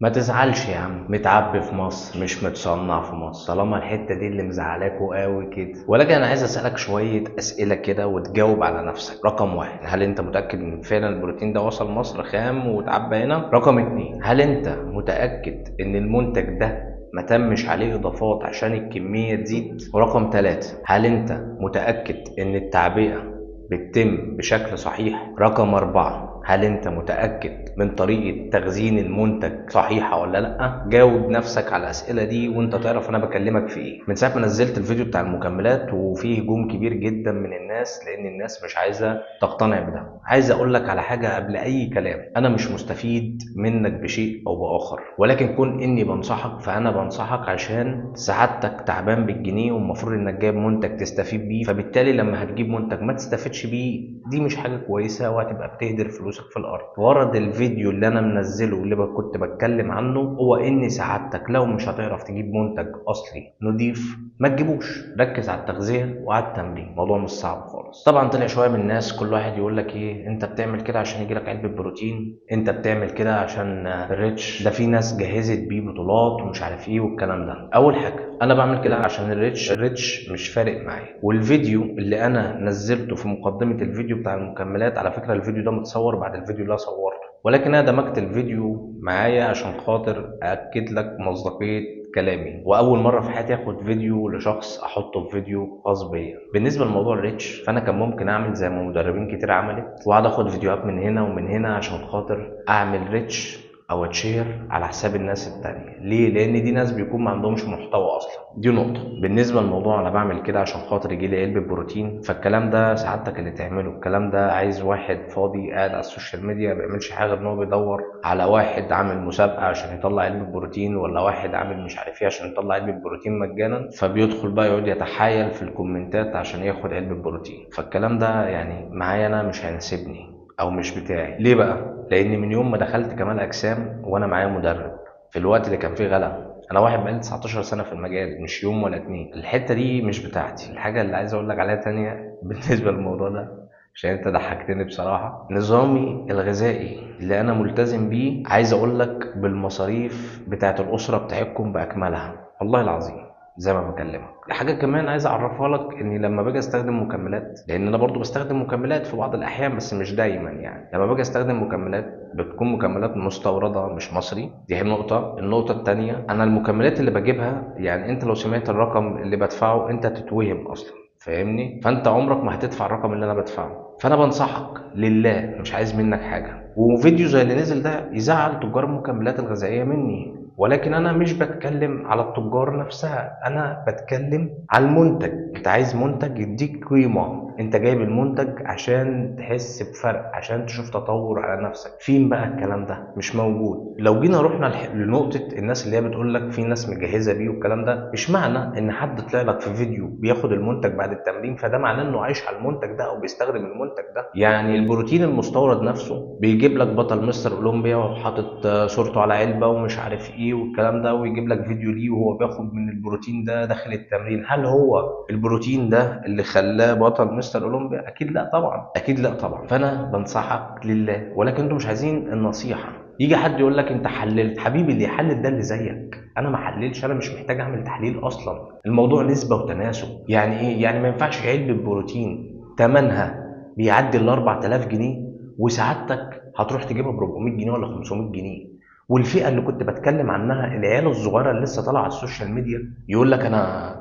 ما تزعلش يا عم، متعبي في مصر مش متصنع في مصر، طالما الحته دي اللي مزعلاكوا قوي كده. ولكن انا عايز اسالك شويه اسئله كده وتجاوب على نفسك. رقم واحد، هل انت متاكد ان فعلا البروتين ده وصل مصر خام واتعبى هنا؟ رقم اتنين، هل انت متاكد ان المنتج ده ما تمش عليه اضافات عشان الكميه تزيد؟ ورقم ثلاثة، هل انت متاكد ان التعبئه بتتم بشكل صحيح؟ رقم أربعة، هل أنت متأكد من طريقة تخزين المنتج صحيحة ولا لأ؟ جاوب نفسك على الأسئلة دي وأنت تعرف أنا بكلمك في إيه. من ساعة ما نزلت الفيديو بتاع المكملات وفيه هجوم كبير جدا من الناس، لأن الناس مش عايزة تقتنع بده. عايز أقول لك على حاجة قبل أي كلام، أنا مش مستفيد منك بشيء أو بآخر، ولكن كون إني بنصحك فأنا بنصحك عشان سعادتك تعبان بالجنيه والمفروض إنك جايب منتج تستفيد بيه، فبالتالي لما هتجيب منتج ما تستفدش بيه دي مش حاجة كويسة وهتبقى بتهدر فلوسك في الأرض. غرض الفيديو اللي أنا منزله واللي كنت بتكلم عنه هو إن سعادتك لو مش هتعرف تجيب منتج أصلي نضيف ما تجيبوش، ركز على التغذية وعلى التمرين، الموضوع مش صعب خالص. طبعا طلع شوية من الناس كل واحد يقول لك إيه، أنت بتعمل كده عشان يجيلك علبة بروتين، أنت بتعمل كده عشان الريتش ده في ناس جهزت بيه بطولات ومش عارف إيه والكلام ده. أول حاجة أنا بعمل كده عشان الريتش مش فارق معايا. والفيديو اللي أنا نزلته في مقدمة الفيديو بتاع المكملات، على فكرة الفيديو ده متصور بعد الفيديو اللي أنا صورته، ولكن أنا دمجت الفيديو معايا عشان خاطر أأكد لك مصداقية كلامي، واول مره في حياتي اخد فيديو لشخص احطه في فيديو خاص بيا. بالنسبه لموضوع الريتش فانا كان ممكن اعمل زي ما مدربين كتير عملت واقعد اخد فيديوهات من هنا ومن هنا عشان خاطر اعمل ريتش او اتشير على حساب الناس التانية. ليه؟ لان دي ناس بيكون ما عندهمش محتوى اصلا. دي نقطه. بالنسبه للموضوع انا بعمل كده عشان خاطر يجي لي علبه بروتين، فالكلام ده سعادتك اللي تعمله. الكلام ده عايز واحد فاضي قاعد على السوشيال ميديا ما بيعملش حاجه غير ان هو بيدور على واحد عامل مسابقه عشان يطلع علبه بروتين، ولا واحد عامل مش عارف ايه عشان يطلع علبه بروتين مجانا، فبيدخل بقى يقعد يتحايل في الكومنتات عشان ياخد علبه بروتين. فالكلام ده يعني معايا انا مش هيناسبني او مش بتاعي. ليه بقى؟ لان من يوم ما دخلت كمال اجسام وانا معايا مدرب في الوقت اللي كان فيه غلا. انا واحد بقالي 19 سنه في المجال، مش يوم ولا اتنين. الحته دي مش بتاعتي. الحاجه اللي عايز اقول لك عليها تانية بالنسبه للموضوع ده، عشان انت ضحكتني بصراحه، نظامي الغذائي اللي انا ملتزم بيه عايز اقول لك بالمصاريف بتاعت الاسره بتاعتكم باكملها، والله العظيم زي ما بكلمك. حاجه كمان عايز اعرفها لك، اني لما باجي استخدم مكملات، لان انا برضو بستخدم مكملات في بعض الاحيان بس مش دايما، يعني لما باجي استخدم مكملات بتكون مكملات مستورده مش مصري. دي هي النقطه التانية، انا المكملات اللي بجيبها يعني انت لو سمعت الرقم اللي بدفعه انت تتوهم اصلا، فاهمني؟ فانت عمرك ما هتدفع الرقم اللي انا بدفعه. فانا بنصحك لله، مش عايز منك حاجه. وفيديو زي اللي نزل ده يزعل تجار المكملات الغذائيه مني، ولكن انا مش بتكلم على التجار نفسها، انا بتكلم على المنتج. انت عايز منتج يديك قيمه، انت جايب المنتج عشان تحس بفرق، عشان تشوف تطور على نفسك. فين بقى الكلام ده؟ مش موجود. لو جينا رحنا لنقطه الناس اللي هي بتقول لك في ناس مجهزه بيه والكلام ده، مش معنى ان حد طلع لك في فيديو بياخد المنتج بعد التمرين فده معناه انه عايش على المنتج ده او بيستخدم المنتج ده. يعني البروتين المستورد نفسه بيجيب لك بطل مستر اولمبيا وحاطط صورته على علبه ومش عارف ايه والكلام ده، ويجيب لك فيديو ليه وهو بياخد من البروتين ده داخل التمرين. هل هو البروتين ده اللي خلاه بطل مستر اولمبيا؟ اكيد لا طبعا، اكيد لا طبعا. فانا بنصحك لله، ولكن انتوا مش عايزين النصيحه. يجي حد يقول لك انت حللت. حبيبي اللي يحلل ده اللي زيك، انا ما حللش، انا مش محتاج اعمل تحليل اصلا. الموضوع نسبه وتناسب. يعني ايه؟ يعني ما ينفعش علبه بروتين ثمنها بيعدي ال 4000 جنيه وسعادتك هتروح تجيبها ب 400 جنيه ولا 500 جنيه. والفئه اللي كنت بتكلم عنها العيال الصغيره اللي لسه طالعه على السوشيال ميديا يقول لك انا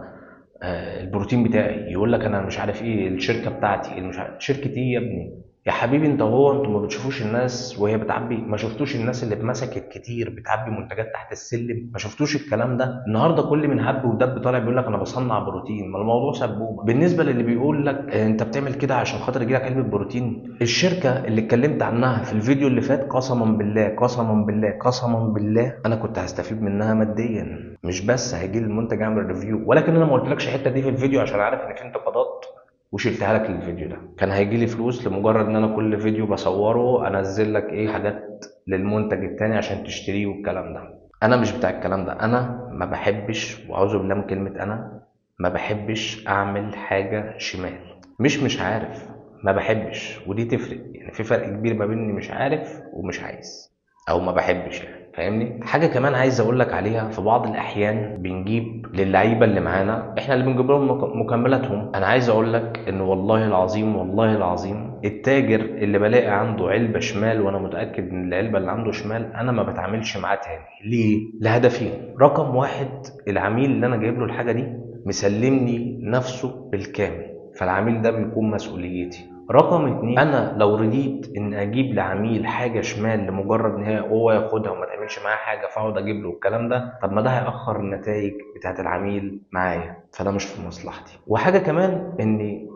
البروتين بتاعي، يقول لك انا مش عارف ايه الشركه بتاعتي، اللي مش عارف شركه ايه يا ابني. يا حبيبي انت وهو انتوا ما بتشوفوش الناس وهي بتعبي؟ ما شفتوش الناس اللي اتمسكت كتير بتعبي منتجات تحت السلم؟ ما شفتوش الكلام ده؟ النهارده كل من هب ودب طالع بيقول لك انا بصنع بروتين. ما الموضوع سبوبه. بالنسبه للي بيقول لك انت بتعمل كده عشان خاطر يجيلك علبه بروتين، الشركه اللي اتكلمت عنها في الفيديو اللي فات قسما بالله قسما بالله قسما بالله انا كنت هستفيد منها ماديا، مش بس هيجي لي المنتج اعمل ريفيو. ولكن انا ما قلتلكش الحته دي في الفيديو عشان عارف ان في انتقادات وشلتها لك للفيديو ده. كان هيجي لي فلوس لمجرد ان انا كل فيديو بصوره انزل لك ايه حاجات للمنتج التاني عشان تشتريه والكلام ده. انا مش بتاع الكلام ده. انا ما بحبش، واعوذ بالله من كلمه انا، ما بحبش اعمل حاجه شمال. مش عارف، ما بحبش. ودي تفرق، يعني في فرق كبير ما بين اني مش عارف ومش عايز او ما بحبش يعني. فاهمني؟ حاجه كمان عايز اقول لك عليها، في بعض الاحيان بنجيب للعيبه اللي معانا احنا اللي بنجيب لهم مكملاتهم. انا عايز اقول لك ان والله العظيم والله العظيم التاجر اللي بلاقي عنده علبه شمال وانا متاكد ان العلبه اللي عنده شمال انا ما بتعاملش معاه تاني. ليه؟ لهدفين. رقم واحد، العميل اللي انا جايب له الحاجه دي مسلمني نفسه بالكامل، فالعميل ده بيكون مسؤوليتي. رقم اتنين، انا لو رضيت ان اجيب لعميل حاجه شمال لمجرد ان هو ياخدها وما تعملش معاها حاجه فاقعد اجيب له الكلام ده، طب ما ده هياخر النتائج بتاعت العميل معايا، فده مش في مصلحتي. وحاجه كمان ان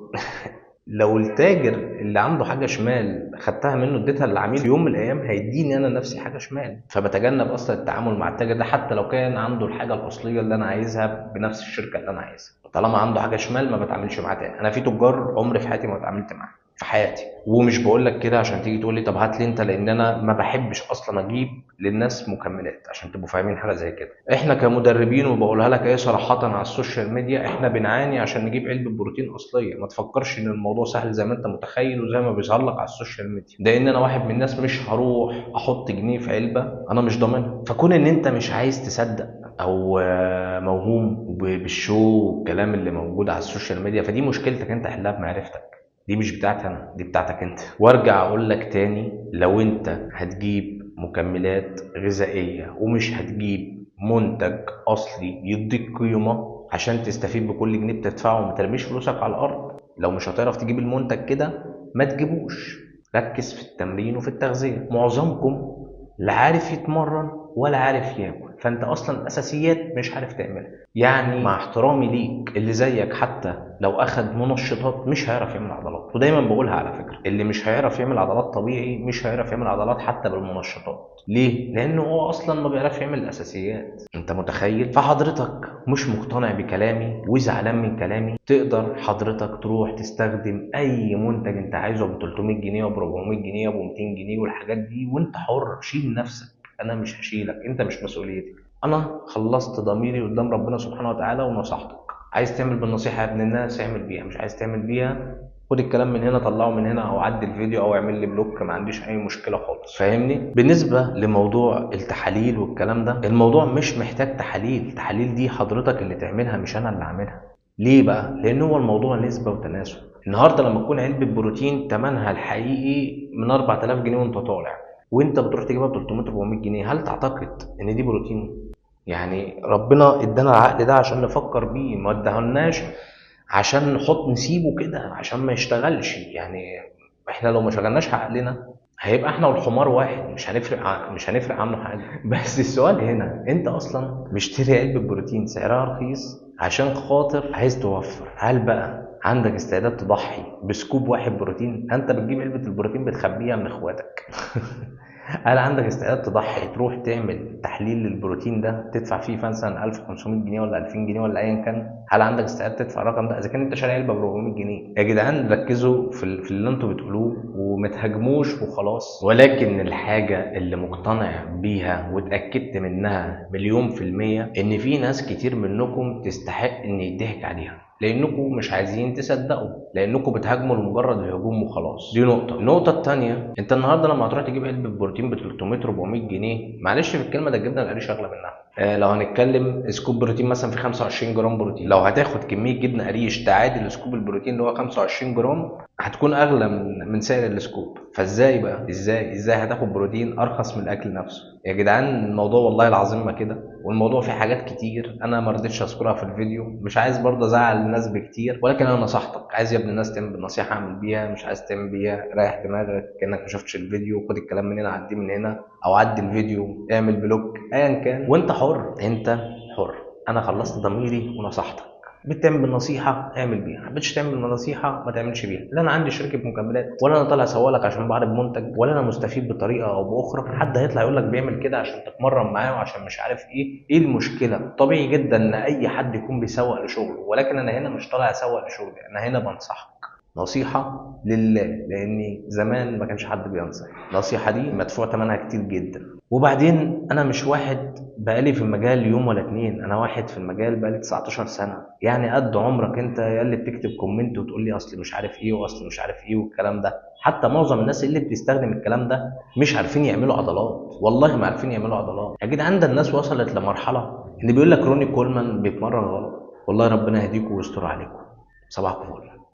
لو التاجر اللي عنده حاجه شمال خدتها منه اديتها للعميل، في يوم من الايام هيديني انا نفسي حاجه شمال، فبتجنب اصلا التعامل مع التاجر ده حتى لو كان عنده الحاجه الاصليه اللي انا عايزها بنفس الشركه اللي انا عايزها. طالما عنده حاجه شمال ما بتعاملش معاه تاني. انا في تجار عمري في حياتي ما اتعاملت معاهم في حياتي، ومش بقول لك كده عشان تيجي تقول لي طب هات لي انت، لان انا ما بحبش اصلا اجيب للناس مكملات، عشان تبقوا فاهمين حاجه زي كده. احنا كمدربين، وبقولها لك ايه صراحه على السوشيال ميديا، احنا بنعاني عشان نجيب علبه بروتين اصليه. ما تفكرش ان الموضوع سهل زي ما انت متخيل وزي ما بيظهر لك على السوشيال ميديا، لان انا واحد من الناس مش هروح احط جنيه في علبه انا مش ضامنها. فكون ان انت مش عايز تصدق او موهوم بالشو والكلام اللي موجود على السوشيال ميديا، فدي مشكلتك انت، حلها بمعرفتك، دي مش بتاعتي انا، دي بتاعتك انت. وارجع اقول لك تاني، لو انت هتجيب مكملات غذائيه ومش هتجيب منتج اصلي يديك قيمه عشان تستفيد بكل جنيه بتدفعه، وما ترميش فلوسك على الارض. لو مش هتعرف تجيب المنتج كده ما تجيبوش. ركز في التمرين وفي التغذيه. معظمكم لا عارف يتمرن ولا عارف ياكل، فانت اصلا اساسيات مش عارف تعملها. يعني مع احترامي ليك، اللي زيك حتى لو اخد منشطات مش هيعرف يعمل عضلات، ودايما بقولها على فكره، اللي مش هيعرف يعمل عضلات طبيعي مش هيعرف يعمل عضلات حتى بالمنشطات. ليه؟ لانه هو اصلا ما بيعرفش يعمل الاساسيات. انت متخيل؟ فحضرتك مش مقتنع بكلامي وزعلان من كلامي، تقدر حضرتك تروح تستخدم اي منتج انت عايزه ب 300 جنيه وب 400 جنيه وب 200 جنيه والحاجات دي، وانت حر. شيل نفسك، انا مش هشيلك، انت مش مسؤوليتي. انا خلصت ضميري قدام ربنا سبحانه وتعالى ونصحتك. عايز تعمل بالنصيحه يا ابن الناس اعمل بيها، مش عايز تعمل بيها خد الكلام من هنا طلعه من هنا، او عدي الفيديو او اعمل لي بلوك، ما عنديش اي مشكله خالص. فاهمني؟ بالنسبه لموضوع التحاليل والكلام ده، الموضوع مش محتاج تحاليل. التحاليل دي حضرتك اللي تعملها مش انا اللي اعملها. ليه بقى؟ لان هو الموضوع نسبه وتناسب. النهارده لما تكون علبه بروتين ثمنها الحقيقي من 4000 جنيه وانت طالع، وانت بتروح تجيبها ب 300 400 جنيه، هل تعتقد ان دي بروتين؟ يعني ربنا ادانا العقل ده عشان نفكر بيه، ما اداهولناش عشان نحط نسيبه كده عشان ما يشتغلش. يعني احنا لو ما شغلناش عقلنا هيبقى احنا والحمار واحد، مش هنفرق عنه حاجه. بس السؤال هنا، انت اصلا مشتري علبه بروتين سعرها رخيص عشان خاطر عايز توفر، هل بقى عندك استعداد تضحي بسكوب واحد بروتين؟ انت بتجيب علبه البروتين بتخبيها من اخواتك. هل عندك استعداد تضحي تروح تعمل تحليل للبروتين ده تدفع فيه مثلا 1500 جنيه ولا 2000 جنيه ولا ايا كان؟ هل عندك استعداد تدفع الرقم ده اذا كان انت شاري علبه ب 400 جنيه؟ يا جدعان ركزوا في اللي انتوا بتقولوه وما تهاجموش وخلاص. ولكن الحاجه اللي مقتنع بيها واتاكدت منها مليون في الميه، ان في ناس كتير منكم تستحق ان يضحك عليها، لانكم مش عايزين تصدقوا، لانكم بتهاجموا لمجرد الهجوم وخلاص. دي نقطه. النقطه الثانيه، انت النهارده لما هتروح تجيب علبه بروتين ب 300 400 جنيه، معلش في الكلمه، ده الجبنه القريش اغلى منها. لو هنتكلم سكوب بروتين مثلا في 25 جرام بروتين، لو هتاخد كميه جبنه قريش تعادل سكوب البروتين اللي هو 25 جرام، هتكون اغلى من سعر السكوب. فازاي بقى؟ ازاي هتاخد بروتين ارخص من الاكل نفسه؟ يا جدعان الموضوع والله العظيم ما كده، والموضوع فيه حاجات كتير انا ما رضيتش اذكرها في الفيديو، مش عايز برضه ازعل الناس بكتير، ولكن انا نصحتك. عايز يا ابن الناس تعمل بالنصيحه اعمل بيها، مش عايز تعمل بيها ريح دماغك كانك ما شفتش الفيديو، خد الكلام من هنا عديه من هنا، او عدي الفيديو اعمل بلوك، ايا كان، وانت حر. انت حر. انا خلصت ضميري ونصحتك. بتعمل بالنصيحه اعمل بيها، ما حبيتش تعمل بالنصيحه ما تعملش بيها. لا انا عندي شركه مكملات، ولا انا طالع اسوق عشان بعرض منتج، ولا انا مستفيد بطريقه او باخرى. حد هيطلع يقول لك بيعمل كده عشان تتمرن معاه وعشان مش عارف ايه المشكله؟ طبيعي جدا ان اي حد يكون بيسوق لشغله، ولكن انا هنا مش طالع اسوق لشغلي، انا هنا بنصحك نصيحة لله، لأن زمان ما كانش حد بينصح. النصيحة دي مدفوع ثمنها كتير جدا. وبعدين أنا مش واحد بقالي في المجال يوم ولا اتنين، أنا واحد في المجال بقالي 19 سنة، يعني قد عمرك أنت يا اللي بتكتب كومنت وتقول لي أصل مش عارف إيه وأصل مش عارف إيه والكلام ده. حتى معظم الناس اللي بتستخدم الكلام ده مش عارفين يعملوا عضلات، والله ما عارفين يعملوا عضلات يا جدعان. ده الناس وصلت لمرحله ان بيقول لك روني كولمان بيتمرن غلط. والله ربنا يهديكم ويستر عليكم. صباحكم فل.